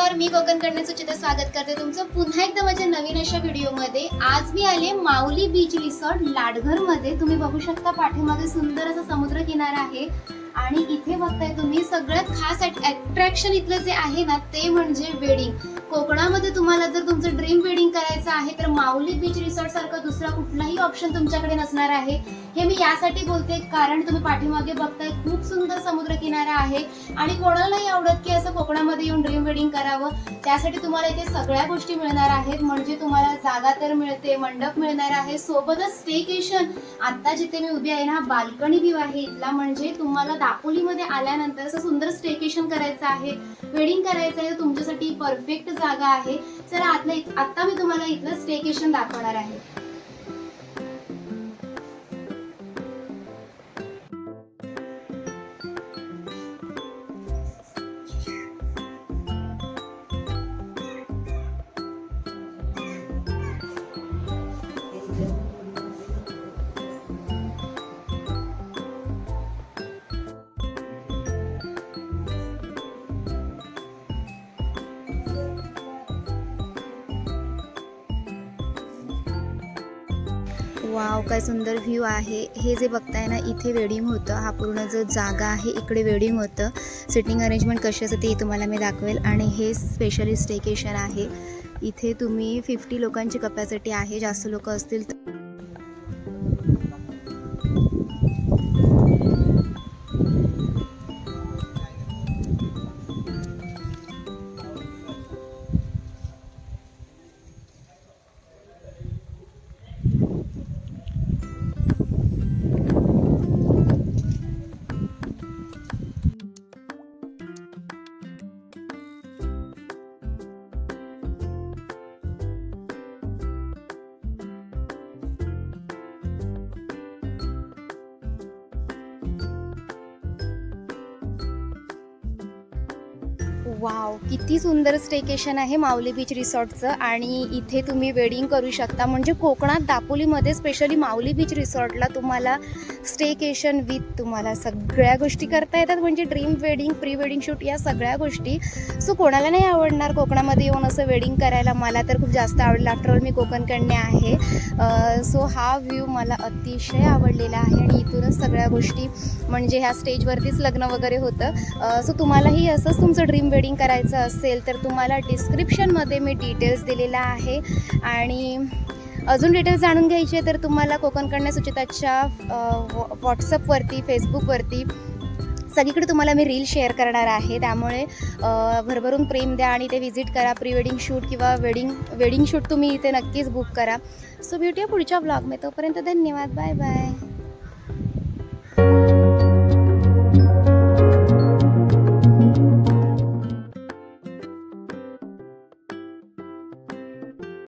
नमस्कार, मी कोकणकडनं सुचिता स्वागत करते तुमचं पुन्हा एकदा माझ्या नवीन अशा व्हिडिओमध्ये। आज मी आले माऊली बीच रिसॉर्ट लाडघरमध्ये। तुम्ही बघू शकता पाठीमागे सुंदर असा समुद्र किनारा आहे आणि इथे बघताय तुम्ही सगळ्यात खास अट्रॅक्शन इथलं जे आहे ना ते म्हणजे वेडिंग। कोकणामध्ये तुम्हाला जर तुमचं ड्रीम वेडिंग करायचं आहे तर माऊली बीच रिसॉर्ट सारखा दुसरा कुठलाही ऑप्शन तुमच्याकडे नसणार आहे। हे मी यासाठी बोलते कारण तुम्ही पाठीमागे बघताय खूप सुंदर समुद्र किनारा आहे आणि कोणाला नाही आवडत की असं कोकणामध्ये येऊन ड्रीम वेडिंग करावं। त्यासाठी तुम्हाला इथे सगळ्या गोष्टी मिळणार आहेत, म्हणजे तुम्हाला जागा तर मिळते, मंडप मिळणार आहे, सोबतच स्टेकेशन। आता जिथे मी उभी आहे ना, बाल्कनी व्ह्यू आहे इथला, म्हणजे तुम्हाला दापोलीमध्ये आल्यानंतर असं सुंदर स्टेकेशन करायचं आहे, वेडिंग करायचं आहे, तुमच्यासाठी परफेक्ट जागा आहे। चला आता मी तुम्हाला इथलं स्टेकेशन दाखवणार आहे। वाव, काय सुंदर व्ह्यू आहे। हे जे बघताय ना, इथे वेडिंग होतं। हा पूर्ण जो जागा आहे इकडे वेडिंग होतं। सिटिंग अरेंजमेंट कशी असते ते तुम्हाला मी दाखवेल। आणि हे स्पेशली स्टेकेशन आहे। इथे तुम्ही 50 लोकांची कपॅसिटी आहे, जास्त लोक असतील तर वाव, किती सुंदर स्टेकेशन आहे माऊली बीच रिसॉर्टचं। आणि इथे तुम्ही वेडिंग करू शकता, म्हणजे कोकणात दापोलीमध्ये स्पेशली माऊली बीच रिसॉर्टला तुम्हाला स्टेकेशन विथ तुम्हाला सगळ्या गोष्टी करता येतात, म्हणजे dream wedding, pre wedding shoot, या सगळ्या गोष्टी। सो कोणाला नाही आवडणार कोकणामध्ये येऊन असं वेडिंग करायला? मला तर खूप जास्त आवडलं, आफ्टरऑल मी कोकणकडने आहे। सो हा व्ह्यू मला अतिशय आवडलेला आहे आणि इथूनच सगळ्या गोष्टी, म्हणजे ह्या स्टेजवरतीच लग्न वगैरे होतं। सो तुम्हालाही असंच तुमचं ड्रीम वेडिंग करायचं असेल तर तुम्हाला डिस्क्रिप्शनमध्ये मी डिटेल्स दिलेला आहे। आणि अजून डिटेल्स जाणून घ्यायचे तर तुम्हाला कोकणकडनं सुचिताच्या व्हॉट्सअपवरती, फेसबुकवरती सगळीकडे तुम्हाला मी रील शेअर करणार आहे। त्यामुळे भरभरून प्रेम द्या आणि ते व्हिजिट करा। प्री वेडिंग शूट किंवा वेडिंग शूट तुम्ही इथे नक्कीच बुक करा। सो भेटूया पुढच्या ब्लॉगमध्ये, तोपर्यंत धन्यवाद, बाय बाय।